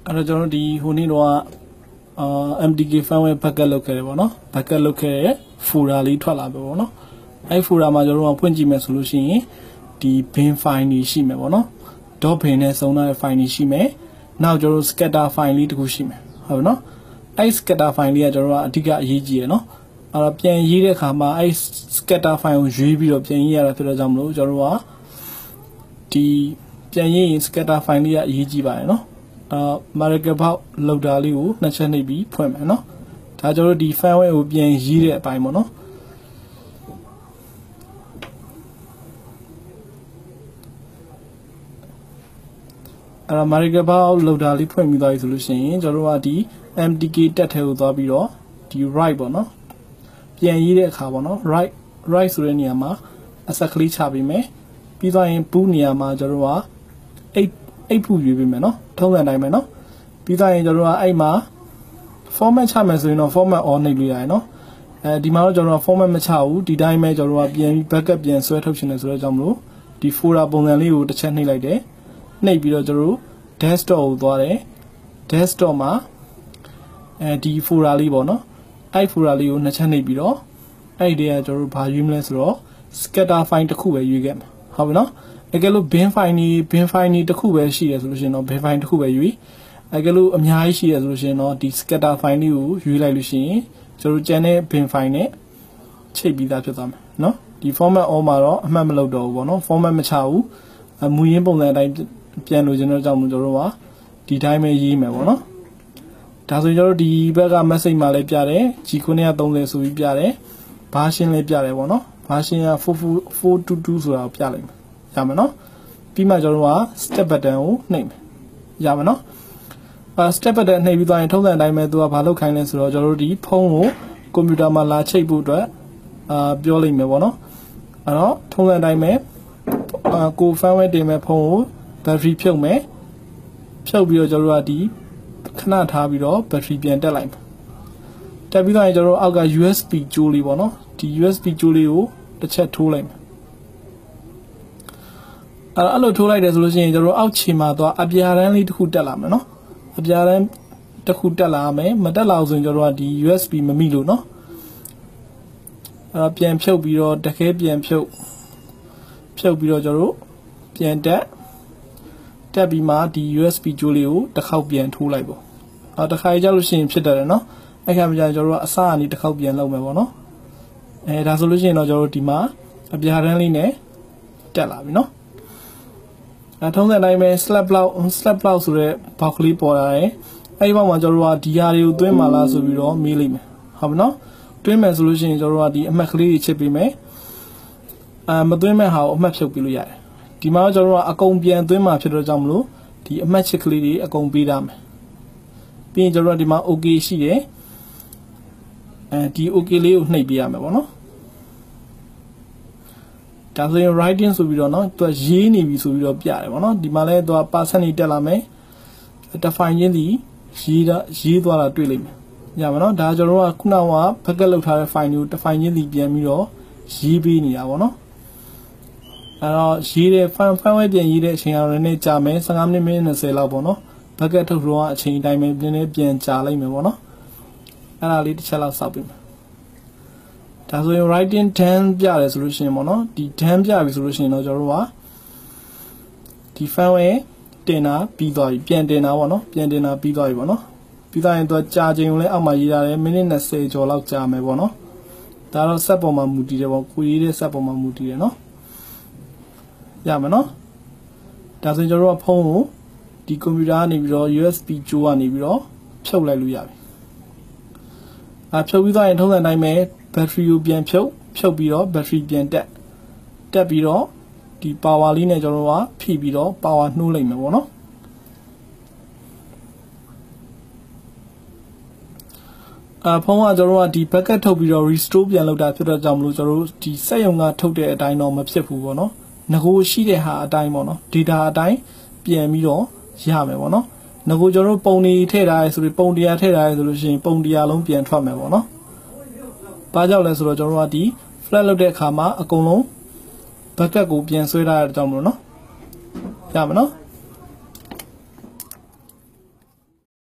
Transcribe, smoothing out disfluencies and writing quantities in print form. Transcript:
အဲ့တော့ကျွန်တော်ဒီဟိုနေ့တော့ MTK Firmware packet လုပ်ခဲ့တယ်ပေါ့နော် packet လုပ်ခဲ့တဲ့ folder လေးထွက်လာပြီပေါ့နော်အဲ့ folder မှာကျွန်တော်တို့ဖွင့်ကြည့်မယ်ဆိုလို့ရှိရင်ဒီ bin file တွေရှိမယ်ပေါ့နော် .bin နဲ့စုံထားတဲ့ file တွေရှိမယ်နောက်ကျွန်တော်တို့ scatter file လေးတစ်ခုရှိမယ်ဟုတ်ပြီနော်အဲ့ scatter file လေးကကျွန်တော်တို့အဓိကအရေးကြီးရယ်နော်အဲ့တော့ပြန်ရေးတဲ့အခါမှာအဲ့ scatter file ကိုရွေးပြီးတော့ပြန်ရေးရတာဖြစ်တဲ့ကြောင့်မလို့ကျွန်တော်တို့ကဒီပြန်ရေးရင် scatter file လေးကအရေးကြီးပါတယ်နော်marker box လောက်တာလေးကိုနှစ်ချက်နှိပ်ပြီးဖွင့်မယ်နော်ဒါကျွန်တော်တို့ဒီ firmware ကိုပြန်ရေးတဲ့အပိုင်းပေါ့နော်အဲ့တော့ marker box လောက်တာလေးဖွင့်ပြီးသွားပြီဆိုလို့ရှိရင်ကျွန်တော်တို့ကဒီ MTK တက်ထဲကိုသွားပြီးတော့ဒီ right ပေါ့နော်ပြန်ရေးတဲ့အခါပေါ့နော် right ဆိုတဲ့နေရာမှာအဆက်ကလေးချပေးမယ်ပြီးသွားရင် boot နေရာမှာကျွန်တော်တို့က8ဖူရွေးပေးမယ်နော်ထုံးစံတိုင်းပဲနော်ပြီးသားရင်ကျွန်တော်တို့ကအဲ့မှာ format ချမယ်ဆိုရင်တော့ format on နှိပ်လို့ရတယ်နော်ဒီမှာတော့ကျွန်တော်တို့ format မချဘူးဒီတိုင်းပဲကျွန်တော်တို့ကပြန်ပြီး backup ပြန်ဆွဲထုတ်ရှင်နေဆိုတော့ကြောင့်မလို့ဒီ folder ပုံစံလေးကိုတစ်ချက်နှိပ်လိုက်တယ်နှိပ်ပြီးတော့ကျွန်တော်တို့ desktop ကိုသွားတယ် desktop မှာဒီ folder လေးပေါ့နော်အဲ့ folder လေးကိုနှစ်ချက်နှိပ်ပြီးတော့အဲ့ဒီကကျွန်တော်တို့ဘာရွေးမလဲဆိုတော့ scatter file တစ်ခုပဲရွေးခဲ့မှာဟုတ်ပြီနော်အကယ်လို့ bin file นี่တစ်ခုပဲရှိရဆိုလို့ရှိရင်တော့ bin file တစ်ခုပဲယူအကယ်လို့အများကြီးရှိရဆိုလို့ရှိရင်တော့ဒီ scatter file လေးကိုယူလိုက်လို့ရှိရင်ကျွန်တော်ကျန်တဲ့ bin file နဲ့ချိတ်ပြီးသားဖြစ်သွားမယ်เนาะဒီ format all မှာတော့အမှတ်မလုပ်တော့ဘူးပေါ့เนาะ format မချဘူးမူရင်းပုံစံအတိုင်းပြန်လို့ကျွန်တော်ကြောင့်ကျွန်တော်တို့ကဒီတိုင်းပဲရေးမယ်ပေါ့เนาะဒါဆိုရင်ကျွန်တော်တို့ဒီဘက်က message မှာလည်းပြတယ် G930 ဆိုပြီးပြတယ် version လည်းပြတယ်ပေါ့เนาะ version က4422ဆိုတာကိုပြလိုက်မယ်ရမယ်နော်ပြီးမှကျွန်တော်တို့က step button ကိုနှိပ်မယ်ရမယ်နော်step button နှိပ်ပြီးသွားရင်ထုံးစံအတိုင်းပဲသူကဘာလုပ်ခိုင်းလဲဆိုတော့ကျွန်တော်တို့ဒီဖုန်းကိုကွန်ပျူတာမှာလာချိတ်ဖို့အတွက်ပြောလိုက်မယ်ပေါ့နော်အဲ့တော့ထုံးစံအတိုင်းပဲကို firmware တင်မဲ့ဖုန်းကို battery ဖြုတ်မယ်ဖြုတ်ပြီးတော့ကျွန်တော်တို့ကဒီခဏထားပြီးတော့ battery ပြန်တက်လိုက်မယ်တက်ပြီးသွားရင်ကျွန်တော်တို့အောက်က USB ကြိုးလေးပေါ့နော်ဒီ USB ကြိုးလေးကိုတစ်ချက်ထိုးလိုက်မယ်အဲ့လိုထိုးလိုက်တယ်ဆိုလို့ရှိရင်ကျွန်တော်တို့အောက်ခြေမှာသွားအပြာတန်းလေးတစ်ခုတက်လာမယ်နော်အပြာတန်းတစ်ခုတက်လာမယ်မတက်လာဆိုရင်ကျွန်တော်တို့ကဒီ USB မမိလို့နော်အဲ့တော့ပြန်ဖြုတ်ပြီးတော့တခဲပြန်ဖြုတ်ပြီးတော့ကျွန်တော်တို့ပြန်တက်ပြီးမှဒီ USB ကြိုးလေးကိုတစ်ခေါက်ပြန်ထိုးလိုက်ပေါ့အဲ့တစ်ခါကြောက်လို့ရှိရင်ဖြစ်တတ်တယ်နော်အဲ့ခါမှကျကျွန်တော်တို့ကအစကနေတစ်ခေါက်ပြန်လုပ်မယ်ပေါ့နော်ဒါဆိုလို့ရှိရင်တော့ကျွန်တော်တို့ဒီမှာအပြာတန်းလေးနဲ့တက်လာပြီနော်ထုံးစံတိုင်းပဲ slap block ဆိုတဲ့ box လေးပေါ်လာတယ်အဲ့ဒီဘောက်မှာကျွန်တော်တို့ကဒီဟာတွေကိုသွင်းမှာလားဆိုပြီးတော့မေးလိုက်မယ်ဟုတ်ပြီနော်သွင်းမယ်ဆိုလို့ရှိရင်ကျွန်တော်တို့ကဒီအမှတ်ကလေးတွေချစ်ပေးမယ်မသွင်းမဲ့ဟာကိုအမှတ်ဖြုတ်ပေးလို့ရတယ်ဒီမှာကျွန်တော်တို့ကအကုန်ပြန်သွင်းမှာဖြစ်တော့ကြောင့်မလို့ဒီအမှတ်ချစ်ကလေးတွေအကုန်ပေးထားမယ်ပြီးရင်ကျွန်တော်တို့ဒီမှာ OK ရှိတယ်ဒီ OK လေးကိုနှိပ်ပေးရမယ်ပေါ့နော်ဒါဆိုရင် writing ဆိုပြီးတော့เนาะသူကရေးနေပြီဆိုပြီးတော့ပြတယ်ပေါ့เนาะဒီမှာလဲသူက percent နေတက်လာမယ် define ချင်းစီရေးသွားတာတွေ့လိမ့်မယ်ရပါเนาะဒါကျွန်တော်တို့ကခုနက backup လုပ်ထားတဲ့ file ကို define ချင်းစီပြန်ပြီးတော့ရေးပေးနေတာပေါ့เนาะအဲ့တော့ရေးတဲ့ firmware ပြန်ရေးတဲ့အချိန်ကတော့လည်းကြာမယ်15မိနစ်20လောက်ပေါ့เนาะ backup ထုတ်တော့အချိန်တိုင်းပဲပြန်ကြာလိုက်မယ်ပေါ့เนาะအဲ့ဒါလေးတစ်ချက်လောက်စောက်ပေးမယ်ဒါဆိုရင် writing 10ပြတယ်ဆိုလို့ရှိရင်ပေါ့နော်ဒီ10ပြပြီဆိုလို့ရှိရင်တော့ကျွန်တော်တို့ကဒီ firmware တင်တာပြီးသွားပြီပြန်တင်တာပေါ့နော်ပြန်တင်တာပြီးသွားပြီပေါ့နော်ပြီးသွားရင်သူကြာချိန်ကိုလည်းအောက်မှာရေးရတယ်မိနစ်20ကျော်လောက်ကြာမယ်ပေါ့နော်ဒါတော့ set ပေါ်မှာမူတည်တယ်ပေါ့ကိုရေးတဲ့ set ပေါ်မှာမူတည်တယ်နော်ရမယ်နော်ဒါဆိုရင်ကျွန်တော်တို့ကဖုန်းကိုဒီကွန်ပျူတာကနေပြီးတော့ USB ကြိုးကနေပြီးတော့ဖြုတ်လိုက်လို့ရပြီဖြုတ်ပြီးသွားရင်ထုံးစံတိုင်းပဲbattery ကိုပြန်ဖြုတ်ပြီးတော့ battery ပြန်တက်ပြီးတော့ဒီ power လေးနဲ့ကျွန်တော်တို့ကဖိပြီးတော့ power နှိုးလိုက်မယ်ပေါ့နော်ဖုန်းကကျွန်တော်တို့ကဒီ backup ထုတ်ပြီးတော့ restore ပြန်လုပ်တာဖြစ်တော့ကြောင့်မလို့ကျွန်တော်တို့ဒီစက်ရုံကထုတ်တဲ့အတိုင်းတော့မဖြစ်ဘူးပေါ့နော်ငကိုရှိတဲ့ဟာအတိုင်းပေါ့နော် data အတိုင်းပြန်ပြီးတော့ရမယ်ပေါ့နော်ငကိုကျွန်တော်တို့ပုံတွေထည့်ထားရဲဆိုပြီးပုံတရားထည့်ထားရဲဆိုလို့ရှိရင်ပုံတရားလုံးပြန်ထွက်မယ်ပေါ့နော်ဘာကြောင့်လဲဆိုတော့ကျွန်တော်တို့ကဒီ flat လုပ်တဲ့အခါမှာအကုန်လုံး backup ကိုပြန်ဆွဲထားရတဲ့ကြောင့်မလို့နော်ရမယ်နော်